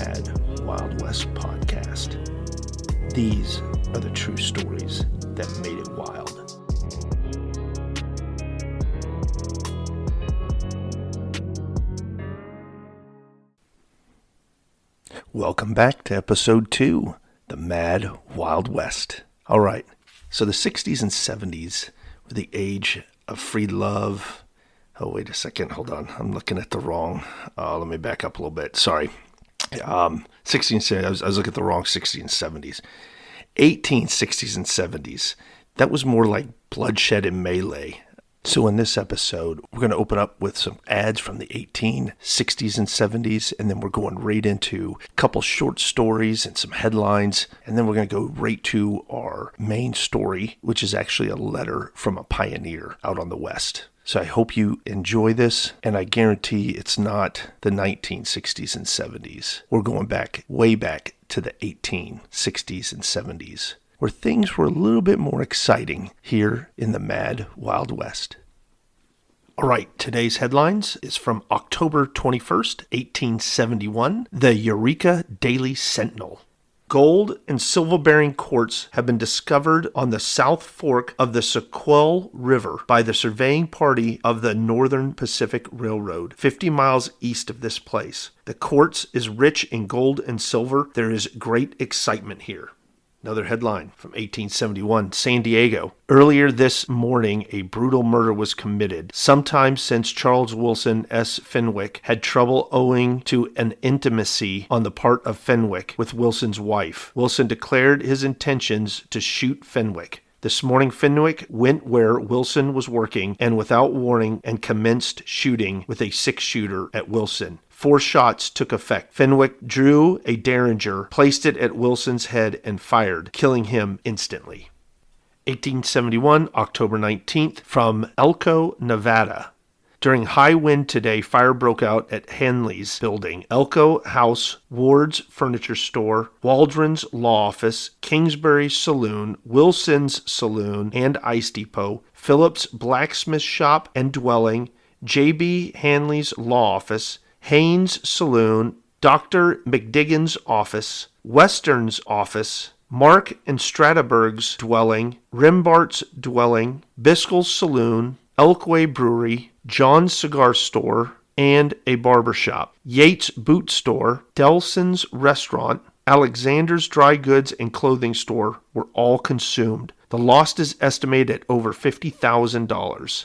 Mad Wild West podcast. These are the true stories that made it wild. Welcome back to episode 2, the Mad Wild West. All right, so the 60s and 70s were the age of free love. Oh, wait a second. Hold on. I'm looking at the wrong. Let me back up a little bit. Sorry. 60s and 70s. I was looking at the wrong 60s and 70s. 1860s and 70s. That was more like bloodshed and melee. So in this episode, we're going to open up with some ads from the 1860s and 70s, and then we're going right into a couple short stories and some headlines, and then we're going to go right to our main story, which is actually a letter from a pioneer out on the West. So I hope you enjoy this, and I guarantee it's not the 1960s and 70s. We're going back, way back to the 1860s and 70s. Where things were a little bit more exciting here in the Mad Wild West. All right, today's headlines is from October 21st, 1871, the Eureka Daily Sentinel. Gold and silver-bearing quartz have been discovered on the South Fork of the Sequoia River by the surveying party of the Northern Pacific Railroad, 50 miles east of this place. The quartz is rich in gold and silver. There is great excitement here. Another headline from 1871, San Diego. Earlier this morning, a brutal murder was committed. Sometime since Charles Wilson S. Fenwick had trouble owing to an intimacy on the part of Fenwick with Wilson's wife. Wilson declared his intentions to shoot Fenwick. This morning, Fenwick went where Wilson was working and without warning and commenced shooting with a 6-shooter at Wilson. 4 shots took effect. Fenwick drew a derringer, placed it at Wilson's head, and fired, killing him instantly. 1871, October 19th, from Elko, Nevada. During high wind today, fire broke out at Henley's building, Elko House, Ward's Furniture Store, Waldron's Law Office, Kingsbury's Saloon, Wilson's Saloon and Ice Depot, Phillips' Blacksmith Shop and Dwelling, J.B. Hanley's Law Office, Haynes' Saloon, Dr. McDiggan's office, Western's office, Mark and Strataberg's dwelling, Rimbart's dwelling, Biscoe's Saloon, Elkway Brewery, John's Cigar Store, and a barber shop, Yates' Boot Store, Delson's Restaurant, Alexander's Dry Goods and Clothing Store were all consumed. The loss is estimated at over $50,000.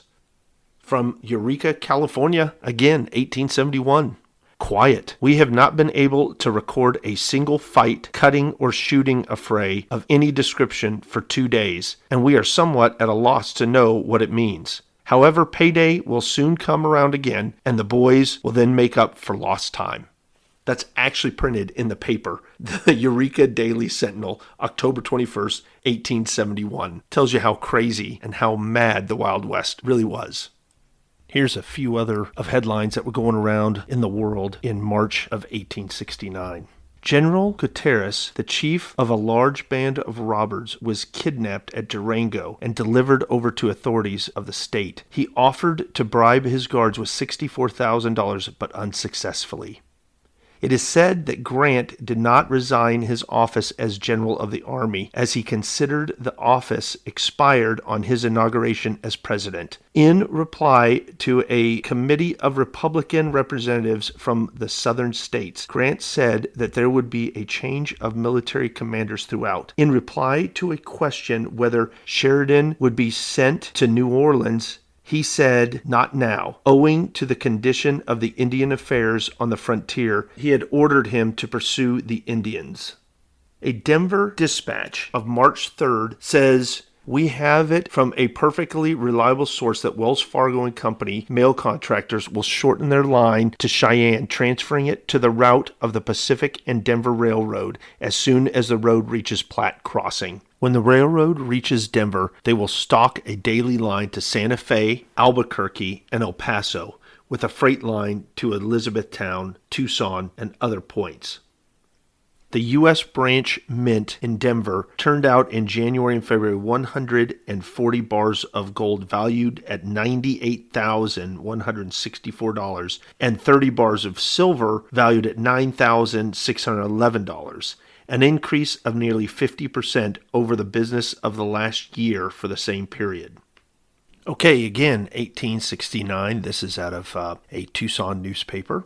From Eureka, California, again, 1871. Quiet. We have not been able to record a single fight, cutting, or shooting affray of any description for 2 days, and we are somewhat at a loss to know what it means. However, payday will soon come around again, and the boys will then make up for lost time. That's actually printed in the paper, the Eureka Daily Sentinel, October 21st, 1871. Tells you how crazy and how mad the Wild West really was. Here's a few other of headlines that were going around in the world in March of 1869. General Gutierrez, the chief of a large band of robbers, was kidnapped at Durango and delivered over to authorities of the state. He offered to bribe his guards with $64,000, but unsuccessfully. It is said that Grant did not resign his office as General of the Army, as he considered the office expired on his inauguration as President. In reply to a committee of Republican representatives from the southern states, Grant said that there would be a change of military commanders throughout. In reply to a question whether Sheridan would be sent to New Orleans, he said, "Not now." Owing to the condition of the Indian affairs on the frontier, he had ordered him to pursue the Indians. A Denver Dispatch of March 3rd says, "We have it from a perfectly reliable source that Wells Fargo and Company mail contractors will shorten their line to Cheyenne, transferring it to the route of the Pacific and Denver Railroad as soon as the road reaches Platte Crossing. When the railroad reaches Denver, they will stock a daily line to Santa Fe, Albuquerque, and El Paso, with a freight line to Elizabethtown, Tucson, and other points." The U.S. branch mint in Denver turned out in January and February 140 bars of gold valued at $98,164 and 30 bars of silver valued at $9,611, an increase of nearly 50% over the business of the last year for the same period. Okay, again, 1869. This is out of a Tucson newspaper.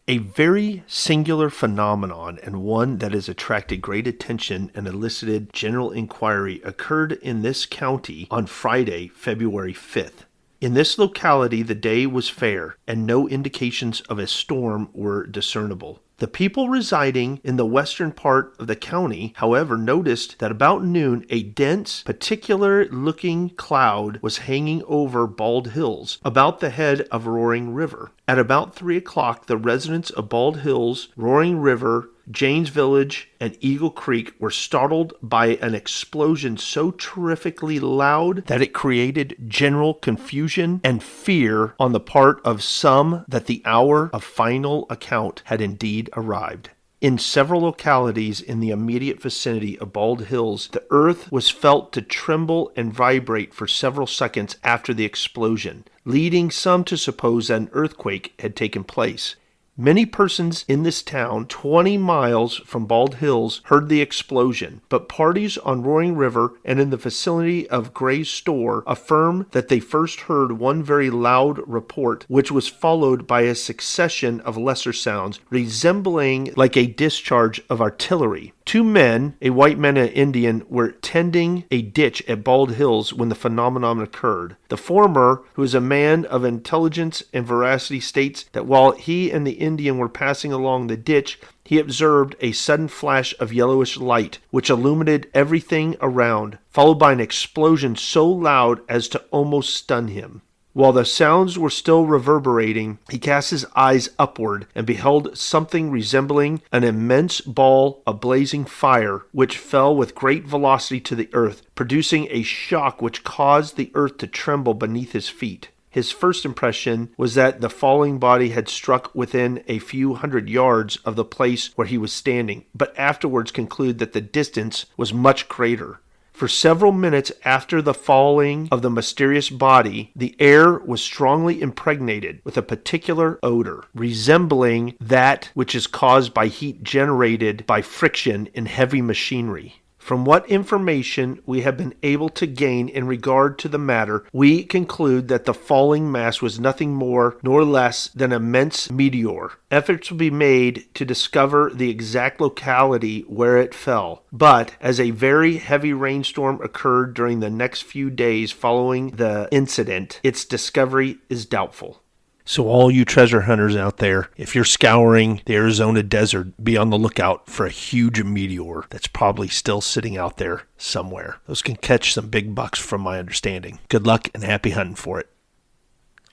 A very singular phenomenon, and one that has attracted great attention and elicited general inquiry, occurred in this county on Friday, February 5th. In this locality, the day was fair, and no indications of a storm were discernible. The people residing in the western part of the county, however, noticed that about noon a dense, particular-looking cloud was hanging over Bald Hills, about the head of Roaring River. At about 3 o'clock, the residents of Bald Hills, Roaring River, Janes Village, and Eagle Creek were startled by an explosion so terrifically loud that it created general confusion and fear on the part of some that the hour of final account had indeed arrived. In several localities in the immediate vicinity of Bald Hills, the earth was felt to tremble and vibrate for several seconds after the explosion, leading some to suppose that an earthquake had taken place. Many persons in this town, 20 miles from Bald Hills, heard the explosion, but parties on Roaring River and in the vicinity of Gray's store affirm that they first heard one very loud report, which was followed by a succession of lesser sounds, resembling like a discharge of artillery. 2 men, a white man and an Indian, were tending a ditch at Bald Hills when the phenomenon occurred. The former, who is a man of intelligence and veracity, states that while he and the Indian were passing along the ditch, he observed a sudden flash of yellowish light, which illuminated everything around, followed by an explosion so loud as to almost stun him. While the sounds were still reverberating, he cast his eyes upward and beheld something resembling an immense ball of blazing fire, which fell with great velocity to the earth, producing a shock which caused the earth to tremble beneath his feet. His first impression was that the falling body had struck within a few hundred yards of the place where he was standing, but afterwards concluded that the distance was much greater. For several minutes after the falling of the mysterious body, the air was strongly impregnated with a particular odor, resembling that which is caused by heat generated by friction in heavy machinery. From what information we have been able to gain in regard to the matter, we conclude that the falling mass was nothing more nor less than an immense meteor. Efforts will be made to discover the exact locality where it fell, but as a very heavy rainstorm occurred during the next few days following the incident, its discovery is doubtful. So all you treasure hunters out there, if you're scouring the Arizona desert, be on the lookout for a huge meteor that's probably still sitting out there somewhere. Those can catch some big bucks from my understanding. Good luck and happy hunting for it.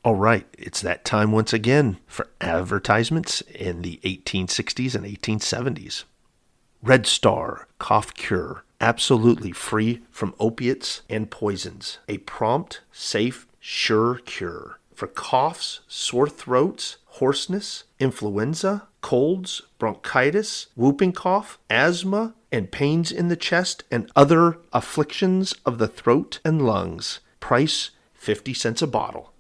All right, it's that time once again for advertisements in the 1860s and 1870s. Red Star Cough Cure, absolutely free from opiates and poisons. A prompt, safe, sure cure for coughs, sore throats, hoarseness, influenza, colds, bronchitis, whooping cough, asthma, and pains in the chest and other afflictions of the throat and lungs. Price 50 cents a bottle.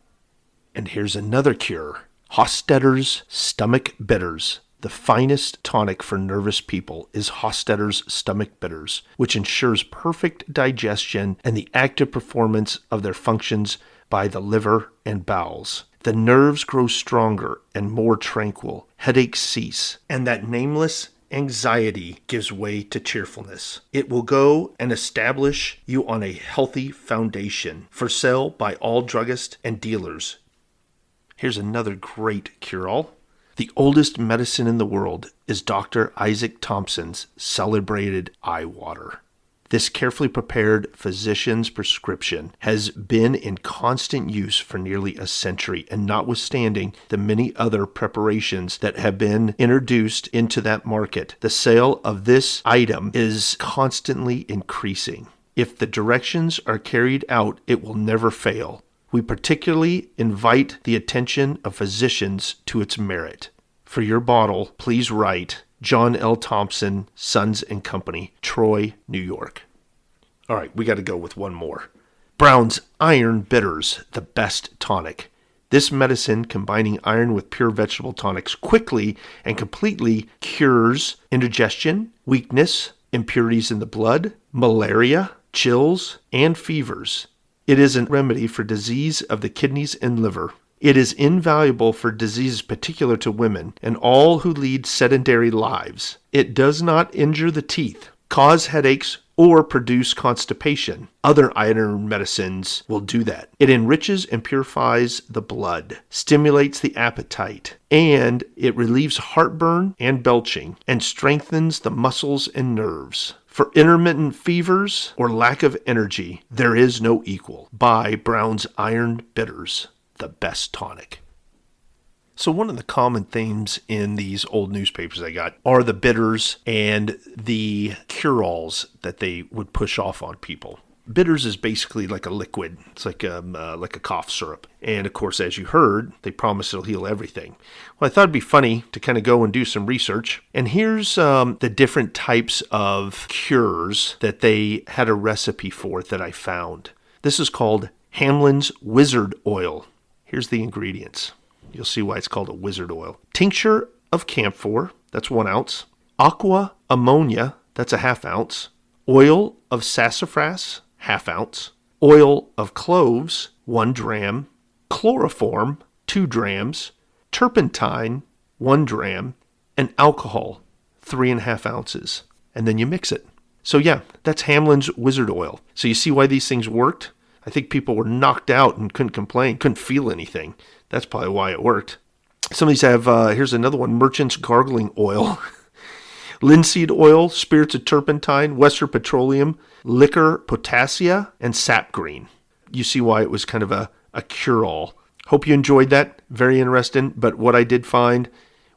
And here's another cure. Hostetter's Stomach Bitters. The finest tonic for nervous people is Hostetter's Stomach Bitters, which ensures perfect digestion and the active performance of their functions by the liver and bowels. The nerves grow stronger and more tranquil, headaches cease, and that nameless anxiety gives way to cheerfulness. It will go and establish you on a healthy foundation. For sale by all druggists and dealers. Here's another great cure-all. The oldest medicine in the world is Dr. Isaac Thompson's celebrated eye water. This carefully prepared physician's prescription has been in constant use for nearly a century, and notwithstanding the many other preparations that have been introduced into that market, the sale of this item is constantly increasing. If the directions are carried out, it will never fail. We particularly invite the attention of physicians to its merit. For your bottle, please write John L. Thompson, Sons and Company, Troy, New York. All right, we got to go with one more. Brown's Iron Bitters, the best tonic. This medicine, combining iron with pure vegetable tonics, quickly and completely cures indigestion, weakness, impurities in the blood, malaria, chills, and fevers. It is a remedy for disease of the kidneys and liver. It is invaluable for diseases particular to women and all who lead sedentary lives. It does not injure the teeth, cause headaches, or produce constipation. Other iron medicines will do that. It enriches and purifies the blood, stimulates the appetite, and it relieves heartburn and belching, and strengthens the muscles and nerves. For intermittent fevers or lack of energy, there is no equal. Buy Brown's Iron Bitters, the best tonic. So one of the common themes in these old newspapers I got are the bitters and the cure-alls that they would push off on people. Bitters is basically like a liquid. It's like a cough syrup. And of course, as you heard, they promise it'll heal everything. Well, I thought it'd be funny to kind of go and do some research. And here's the different types of cures that they had a recipe for that I found. This is called Hamlin's Wizard Oil. Here's the ingredients. You'll see why it's called a wizard oil. Tincture of camphor, that's 1 ounce. Aqua ammonia, that's a 1/2 ounce. Oil of sassafras, 1/2 ounce. Oil of cloves, 1 dram. Chloroform, 2 drams. Turpentine, 1 dram. And alcohol, 3.5 ounces. And then you mix it. So yeah, that's Hamlin's Wizard Oil. So you see why these things worked? I think people were knocked out and couldn't complain, couldn't feel anything. That's probably why it worked. Some of these have, here's another one, Merchant's Gargling Oil, linseed oil, spirits of turpentine, Western Petroleum, liquor potassia, and sap green. You see why it was kind of a cure-all. Hope you enjoyed that. Very interesting. But what I did find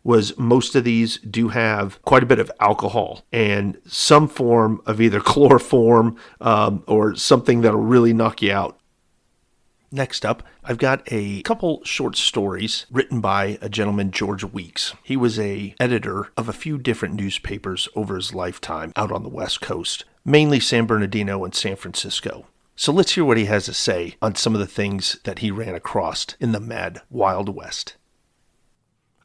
was most of these do have quite a bit of alcohol and some form of either chloroform or something that'll really knock you out. Next up, I've got a couple short stories written by a gentleman, George Weeks. He was an editor of a few different newspapers over his lifetime out on the West Coast, mainly San Bernardino and San Francisco. So let's hear what he has to say on some of the things that he ran across in the Mad Wild West.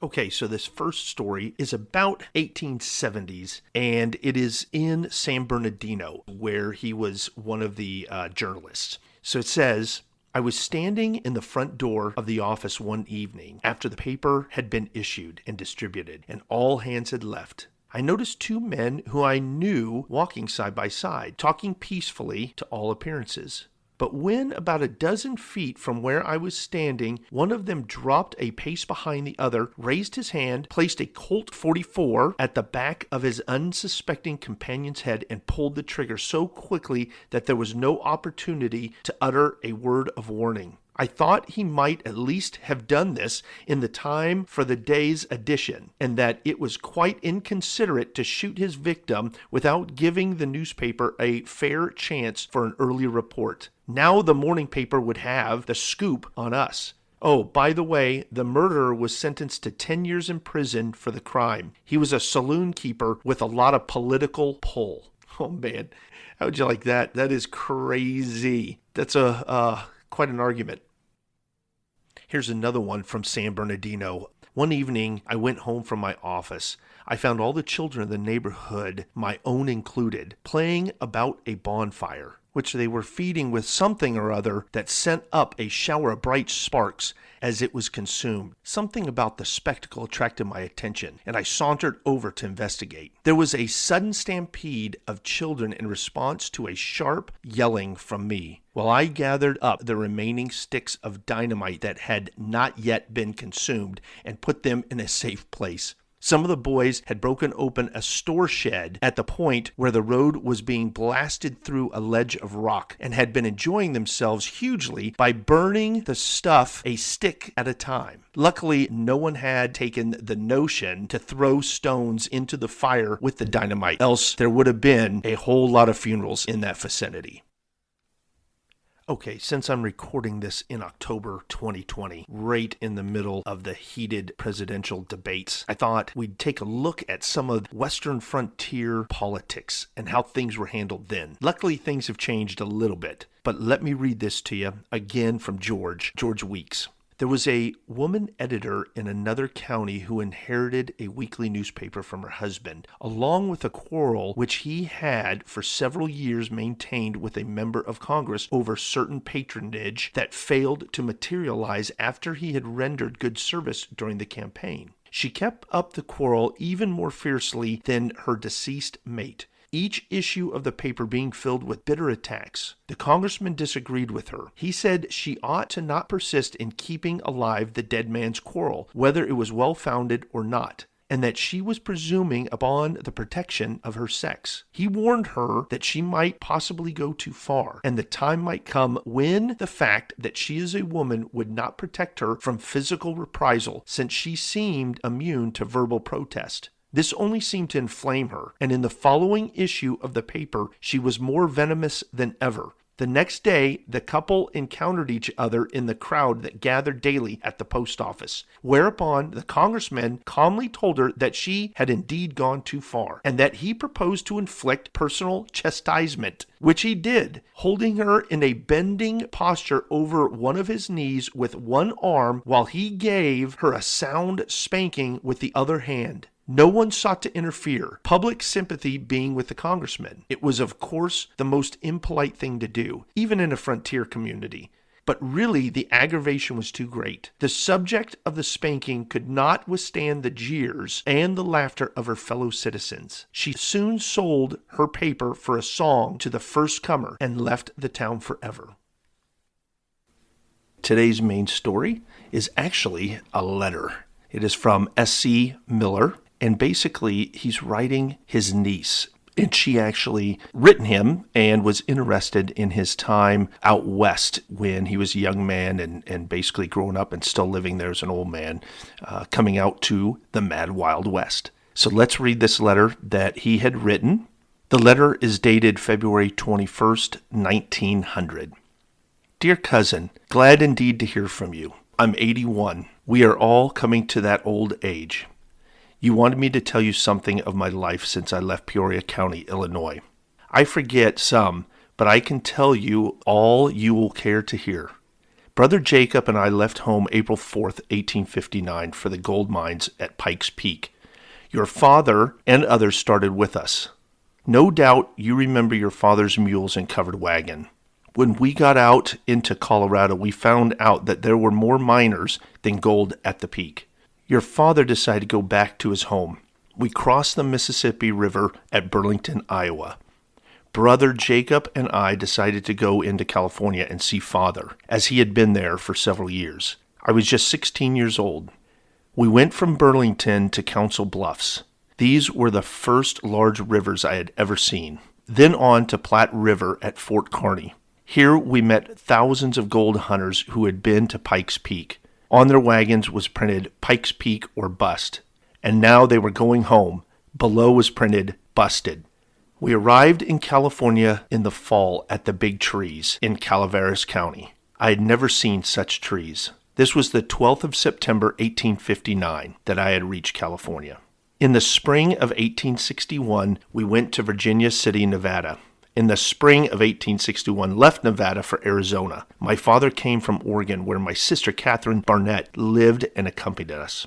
Okay, so this first story is about 1870s, and it is in San Bernardino, where he was one of the journalists. So it says, I was standing in the front door of the office one evening after the paper had been issued and distributed, and all hands had left. I noticed 2 men who I knew walking side by side, talking peacefully to all appearances. But when about a dozen feet from where I was standing, one of them dropped a pace behind the other, raised his hand, placed a Colt 44 at the back of his unsuspecting companion's head, and pulled the trigger so quickly that there was no opportunity to utter a word of warning. I thought he might at least have done this in the time for the day's edition, and that it was quite inconsiderate to shoot his victim without giving the newspaper a fair chance for an early report. Now the morning paper would have the scoop on us. Oh, by the way, the murderer was sentenced to 10 years in prison for the crime. He was a saloon keeper with a lot of political pull. Oh man, how would you like that? That is crazy. That's quite an argument. Here's another one from San Bernardino. One evening, I went home from my office. I found all the children in the neighborhood, my own included, playing about a bonfire, which they were feeding with something or other that sent up a shower of bright sparks as it was consumed. Something about the spectacle attracted my attention, and I sauntered over to investigate. There was a sudden stampede of children in response to a sharp yelling from me, while I gathered up the remaining sticks of dynamite that had not yet been consumed and put them in a safe place. Some of the boys had broken open a store shed at the point where the road was being blasted through a ledge of rock and had been enjoying themselves hugely by burning the stuff a stick at a time. Luckily, no one had taken the notion to throw stones into the fire with the dynamite, else there would have been a whole lot of funerals in that vicinity. Okay, since I'm recording this in October 2020, right in the middle of the heated presidential debates, I thought we'd take a look at some of Western frontier politics and how things were handled then. Luckily, things have changed a little bit, but let me read this to you again from George Weeks. There was a woman editor in another county who inherited a weekly newspaper from her husband, along with a quarrel which he had for several years maintained with a member of Congress over certain patronage that failed to materialize after he had rendered good service during the campaign. She kept up the quarrel even more fiercely than her deceased mate, each issue of the paper being filled with bitter attacks. The congressman disagreed with her. He said she ought to not persist in keeping alive the dead man's quarrel, whether it was well-founded or not, and that she was presuming upon the protection of her sex. He warned her that she might possibly go too far, and the time might come when the fact that she is a woman would not protect her from physical reprisal, since she seemed immune to verbal protest. This only seemed to inflame her, and in the following issue of the paper, she was more venomous than ever. The next day, the couple encountered each other in the crowd that gathered daily at the post office, whereupon the congressman calmly told her that she had indeed gone too far, and that he proposed to inflict personal chastisement, which he did, holding her in a bending posture over one of his knees with one arm while he gave her a sound spanking with the other hand. No one sought to interfere, public sympathy being with the congressman. It was, of course, the most impolite thing to do, even in a frontier community. But really, the aggravation was too great. The subject of the spanking could not withstand the jeers and the laughter of her fellow citizens. She soon sold her paper for a song to the first comer and left the town forever. Today's main story is actually a letter. It is from S.C. Miller. And basically, he's writing his niece. And she actually written him and was interested in his time out west when he was a young man and basically growing up and still living there as an old man, coming out to the Mad Wild West. So let's read this letter that he had written. The letter is dated February 21st, 1900. Dear cousin, glad indeed to hear from you. I'm 81. We are all coming to that old age. You wanted me to tell you something of my life since I left Peoria County, Illinois. I forget some, but I can tell you all you will care to hear. Brother Jacob and I left home April 4th, 1859 for the gold mines at Pikes Peak. Your father and others started with us. No doubt you remember your father's mules and covered wagon. When we got out into Colorado, we found out that there were more miners than gold at the peak. Your father decided to go back to his home. We crossed the Mississippi River at Burlington, Iowa. Brother Jacob and I decided to go into California and see father, as he had been there for several years. I was just 16 years old. We went from Burlington to Council Bluffs. These were the first large rivers I had ever seen. Then on to Platte River at Fort Kearny. Here we met thousands of gold hunters who had been to Pikes Peak. On their wagons was printed Pikes Peak or Bust, and now they were going home. Below was printed Busted. We arrived in California in the fall at the Big Trees in Calaveras County. I had never seen such trees. This was the 12th of September, 1859, that I had reached California. In the spring of 1861, we went to Virginia City, Nevada. In the spring of 1861, left Nevada for Arizona. My father came from Oregon, where my sister Catherine Barnett lived and accompanied us.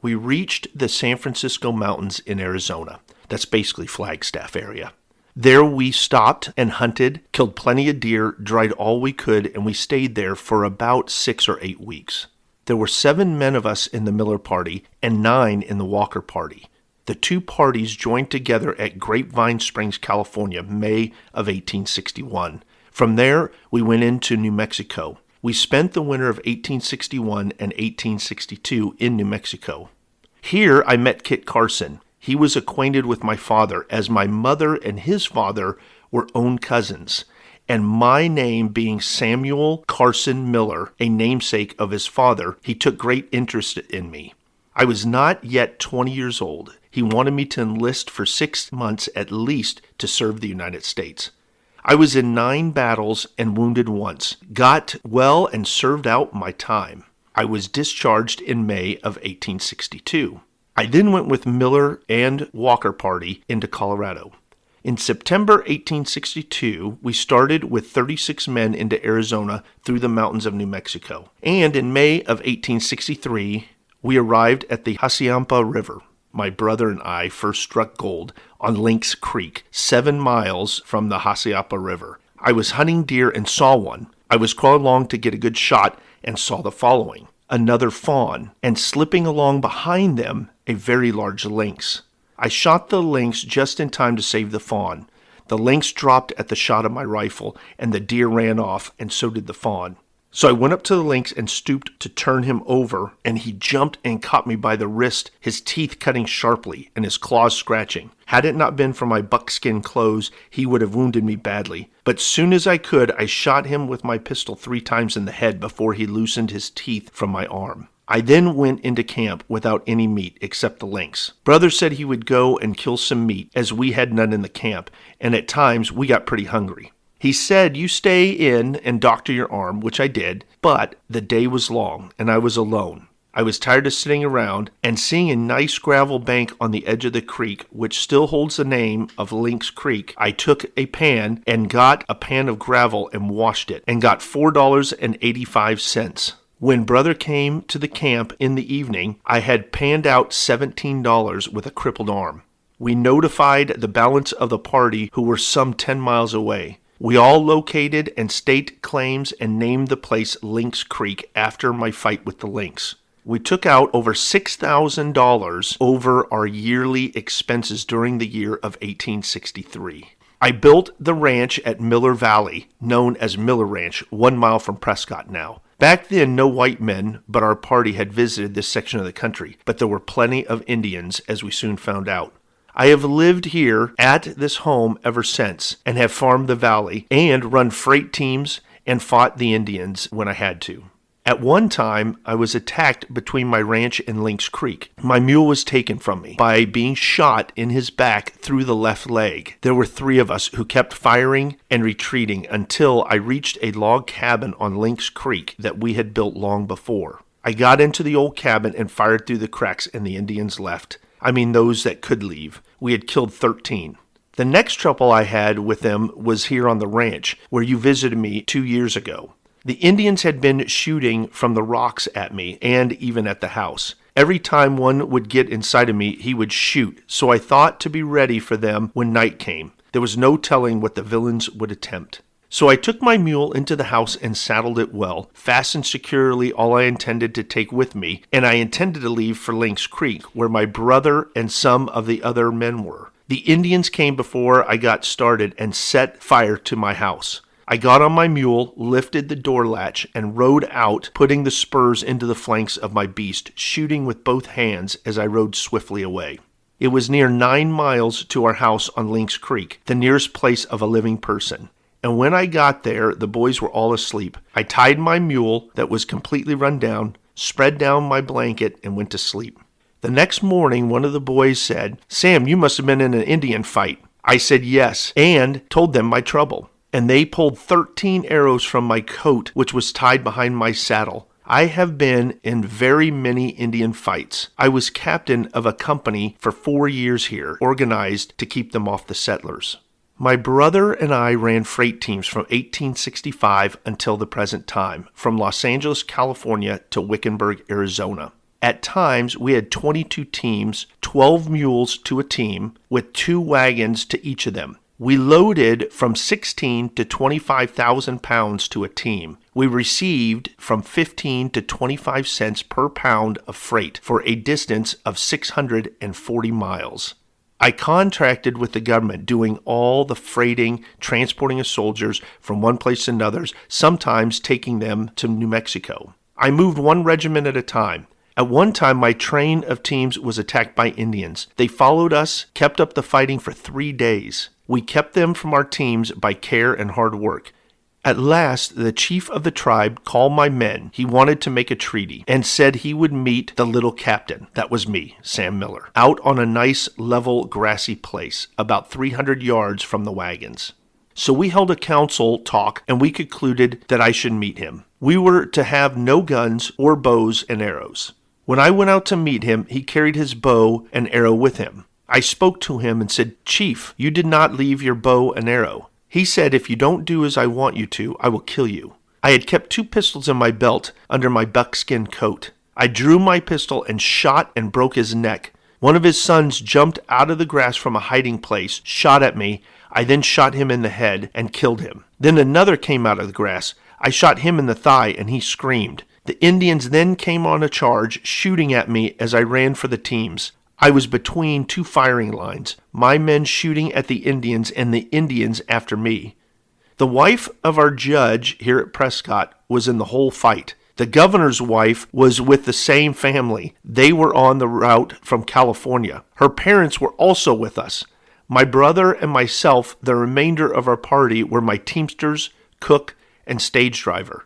We reached the San Francisco Mountains in Arizona. That's basically Flagstaff area. There we stopped and hunted, killed plenty of deer, dried all we could, and we stayed there for about 6 or 8 weeks. There were 7 men of us in the Miller party and 9 in the Walker party. The two parties joined together at Grapevine Springs, California, May of 1861. From there, we went into New Mexico. We spent the winter of 1861 and 1862 in New Mexico. Here, I met Kit Carson. He was acquainted with my father, as my mother and his father were own cousins, and my name being Samuel Carson Miller, a namesake of his father, he took great interest in me. I was not yet 20 years old. He wanted me to enlist for 6 months at least to serve the United States. I was in 9 battles and wounded once, got well and served out my time. I was discharged in May of 1862. I then went with Miller and Walker Party into Colorado. In September 1862, we started with 36 men into Arizona through the mountains of New Mexico. And in May of 1863, we arrived at the Hassayampa River. My brother and I first struck gold on Lynx Creek, 7 miles from the Hassayampa River. I was hunting deer and saw one. I was crawling along to get a good shot and saw the following: another fawn, and slipping along behind them, a very large lynx. I shot the lynx just in time to save the fawn. The lynx dropped at the shot of my rifle, and the deer ran off, and so did the fawn. So I went up to the lynx and stooped to turn him over, and he jumped and caught me by the wrist, his teeth cutting sharply and his claws scratching. Had it not been for my buckskin clothes, he would have wounded me badly. But soon as I could, I shot him with my pistol 3 times in the head before he loosened his teeth from my arm. I then went into camp without any meat except the lynx. Brother said he would go and kill some meat, as we had none in the camp, and at times we got pretty hungry. He said, "You stay in and doctor your arm," which I did, but the day was long, and I was alone. I was tired of sitting around, and seeing a nice gravel bank on the edge of the creek, which still holds the name of Lynx Creek, I took a pan and got a pan of gravel and washed it, and got $4.85. When Brother came to the camp in the evening, I had panned out $17 with a crippled arm. We notified the balance of the party, who were some 10 miles away. We all located and staked claims and named the place Lynx Creek after my fight with the lynx. We took out over $6,000 over our yearly expenses during the year of 1863. I built the ranch at Miller Valley, known as Miller Ranch, 1 mile from Prescott now. Back then, no white men but our party had visited this section of the country, but there were plenty of Indians, as we soon found out. I have lived here at this home ever since, and have farmed the valley, and run freight teams, and fought the Indians when I had to. At one time, I was attacked between my ranch and Lynx Creek. My mule was taken from me by being shot in his back through the left leg. There were 3 of us who kept firing and retreating until I reached a log cabin on Lynx Creek that we had built long before. I got into the old cabin and fired through the cracks, and the Indians left. I mean, those that could leave. We had killed 13. The next trouble I had with them was here on the ranch, where you visited me 2 years ago. The Indians had been shooting from the rocks at me, and even at the house. Every time one would get inside of me, he would shoot, so I thought to be ready for them when night came. There was no telling what the villains would attempt. So I took my mule into the house and saddled it well, fastened securely all I intended to take with me, and I intended to leave for Lynx Creek, where my brother and some of the other men were. The Indians came before I got started and set fire to my house. I got on my mule, lifted the door latch, and rode out, putting the spurs into the flanks of my beast, shooting with both hands as I rode swiftly away. It was near 9 miles to our house on Lynx Creek, the nearest place of a living person. And when I got there, the boys were all asleep. I tied my mule that was completely run down, spread down my blanket, and went to sleep. The next morning, one of the boys said, "Sam, you must have been in an Indian fight." I said yes, and told them my trouble. And they pulled 13 arrows from my coat, which was tied behind my saddle. I have been in very many Indian fights. I was captain of a company for 4 years here, organized to keep them off the settlers. My brother and I ran freight teams from 1865 until the present time, from Los Angeles, California to Wickenburg, Arizona. At times, we had 22 teams, 12 mules to a team, with 2 wagons to each of them. We loaded from 16 to 25,000 pounds to a team. We received from 15 to 25 cents per pound of freight for a distance of 640 miles. I contracted with the government, doing all the freighting, transporting of soldiers from one place to another, sometimes taking them to New Mexico. I moved 1 regiment at a time. At one time, my train of teams was attacked by Indians. They followed us, kept up the fighting for 3 days. We kept them from our teams by care and hard work. At last, the chief of the tribe called my men. He wanted to make a treaty and said he would meet the little captain, that was me, Sam Miller, out on a nice, level, grassy place, about 300 yards from the wagons. So we held a council talk and we concluded that I should meet him. We were to have no guns or bows and arrows. When I went out to meet him, he carried his bow and arrow with him. I spoke to him and said, "Chief, you did not leave your bow and arrow." He said, "If you don't do as I want you to, I will kill you." I had kept 2 pistols in my belt under my buckskin coat. I drew my pistol and shot and broke his neck. One of his sons jumped out of the grass from a hiding place, shot at me. I then shot him in the head and killed him. Then another came out of the grass. I shot him in the thigh and he screamed. The Indians then came on a charge, shooting at me as I ran for the teams. I was between 2 firing lines, my men shooting at the Indians and the Indians after me. The wife of our judge here at Prescott was in the whole fight. The governor's wife was with the same family. They were on the route from California. Her parents were also with us. My brother and myself, the remainder of our party, were my teamsters, cook, and stage driver.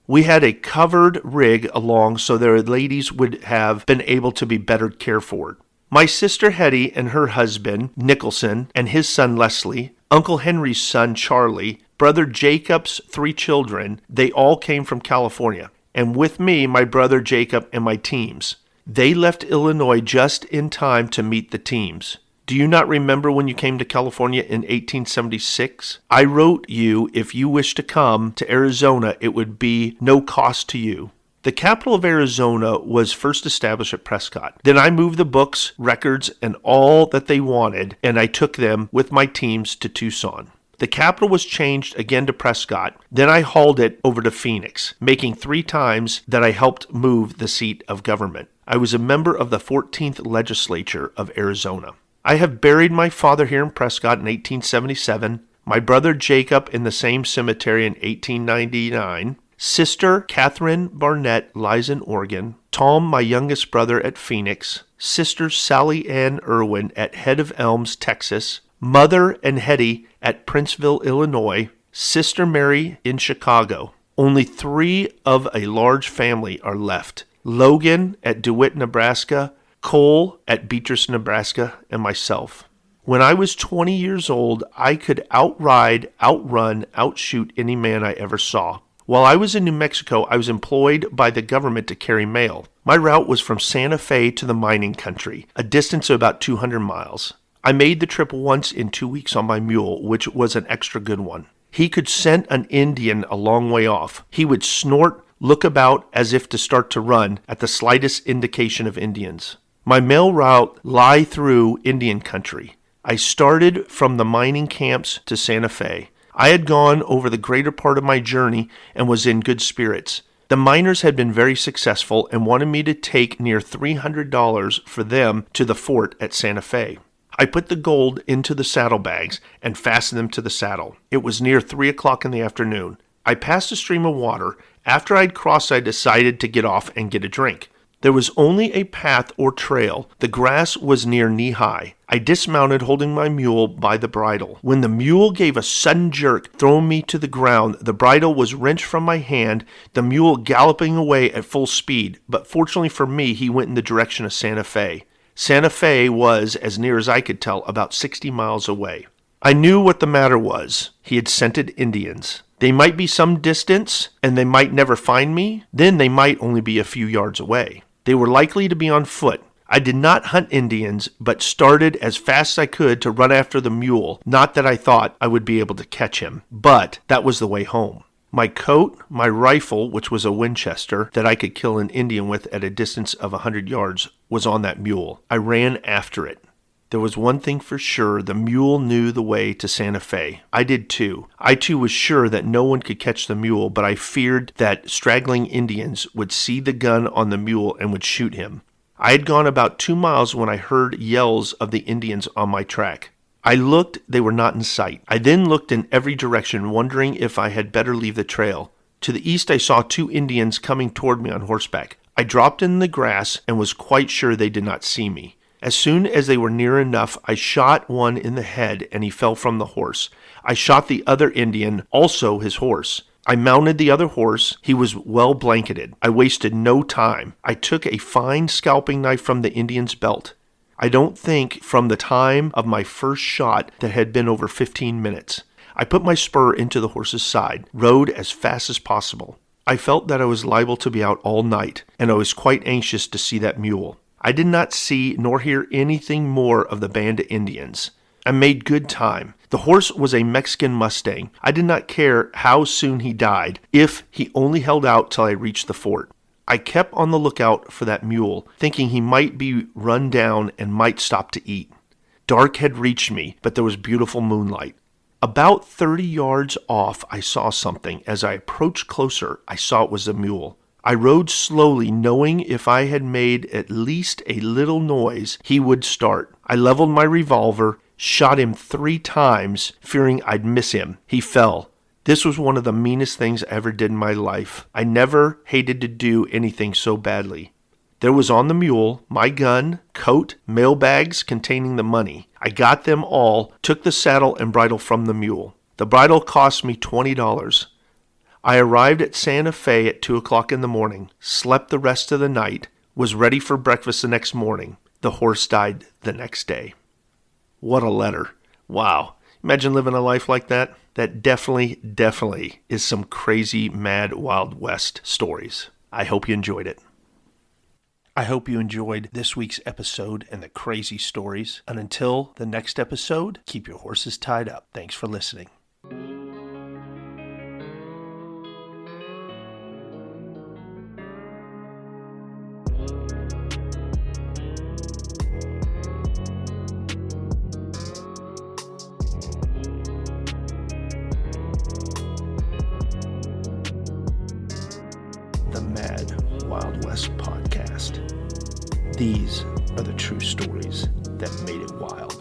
We had a covered rig along so their ladies would have been able to be better cared for. My sister Hetty and her husband, Nicholson, and his son Leslie, Uncle Henry's son Charlie, Brother Jacob's 3 children, they all came from California. And with me, my brother Jacob and my teams. They left Illinois just in time to meet the teams. Do you not remember when you came to California in 1876? I wrote you if you wish to come to Arizona, it would be no cost to you. The capital of Arizona was first established at Prescott. Then I moved the books, records, and all that they wanted, and I took them with my teams to Tucson. The capital was changed again to Prescott. Then I hauled it over to Phoenix, making 3 times that I helped move the seat of government. I was a member of the 14th legislature of Arizona. I have buried my father here in Prescott in 1877, my brother Jacob in the same cemetery in 1899, Sister Catherine Barnett lies in Oregon, Tom, my youngest brother, at Phoenix, Sister Sally Ann Irwin at Head of Elms, Texas, Mother and Hetty at Princeville, Illinois, Sister Mary in Chicago. Only 3 of a large family are left. Logan at DeWitt, Nebraska, Cole at Beatrice, Nebraska, and myself. When I was 20 years old, I could outride, outrun, outshoot any man I ever saw. While I was in New Mexico, I was employed by the government to carry mail. My route was from Santa Fe to the mining country, a distance of about 200 miles. I made the trip once in 2 weeks on my mule, which was an extra good one. He could scent an Indian a long way off. He would snort, look about as if to start to run at the slightest indication of Indians. My mail route lay through Indian country. I started from the mining camps to Santa Fe. I had gone over the greater part of my journey and was in good spirits. The miners had been very successful and wanted me to take near $300 for them to the fort at Santa Fe. I put the gold into the saddlebags and fastened them to the saddle. It was near 3 o'clock in the afternoon. I passed a stream of water. After I'd crossed, I decided to get off and get a drink. There was only a path or trail. The grass was near knee-high. I dismounted, holding my mule by the bridle. When the mule gave a sudden jerk, throwing me to the ground, the bridle was wrenched from my hand, the mule galloping away at full speed. But fortunately for me, he went in the direction of Santa Fe. Santa Fe was, as near as I could tell, about 60 miles away. I knew what the matter was. He had scented Indians. They might be some distance, and they might never find me. Then they might only be a few yards away. They were likely to be on foot. I did not hunt Indians, but started as fast as I could to run after the mule. Not that I thought I would be able to catch him, but that was the way home. My coat, my rifle, which was a Winchester that I could kill an Indian with at a distance of 100 yards, was on that mule. I ran after it. There was one thing for sure, the mule knew the way to Santa Fe. I did too. I too was sure that no one could catch the mule, but I feared that straggling Indians would see the gun on the mule and would shoot him. I had gone about 2 miles when I heard yells of the Indians on my track. I looked, they were not in sight. I then looked in every direction, wondering if I had better leave the trail. To the east I saw 2 Indians coming toward me on horseback. I dropped in the grass and was quite sure they did not see me. As soon as they were near enough, I shot one in the head, and he fell from the horse. I shot the other Indian, also his horse. I mounted the other horse. He was well blanketed. I wasted no time. I took a fine scalping knife from the Indian's belt. I don't think from the time of my first shot that had been over 15 minutes. I put my spur into the horse's side, rode as fast as possible. I felt that I was liable to be out all night, and I was quite anxious to see that mule. I did not see nor hear anything more of the band of Indians. I made good time. The horse was a Mexican Mustang. I did not care how soon he died, if he only held out till I reached the fort. I kept on the lookout for that mule, thinking he might be run down and might stop to eat. Dark had reached me, but there was beautiful moonlight. About 30 yards off, I saw something. As I approached closer, I saw it was a mule. I rode slowly, knowing if I had made at least a little noise, he would start. I leveled my revolver, shot him 3 times, fearing I'd miss him. He fell. This was one of the meanest things I ever did in my life. I never hated to do anything so badly. There was on the mule my gun, coat, mail bags containing the money. I got them all, took the saddle and bridle from the mule. The bridle cost me $20. I arrived at Santa Fe at 2 o'clock in the morning, slept the rest of the night, was ready for breakfast the next morning. The horse died the next day. What a letter. Wow. Imagine living a life like that. That definitely is some crazy, mad, Wild West stories. I hope you enjoyed it. I hope you enjoyed this week's episode and the crazy stories. And until the next episode, keep your horses tied up. Thanks for listening. The Mad Wild West Podcast. These are the true stories that made it wild.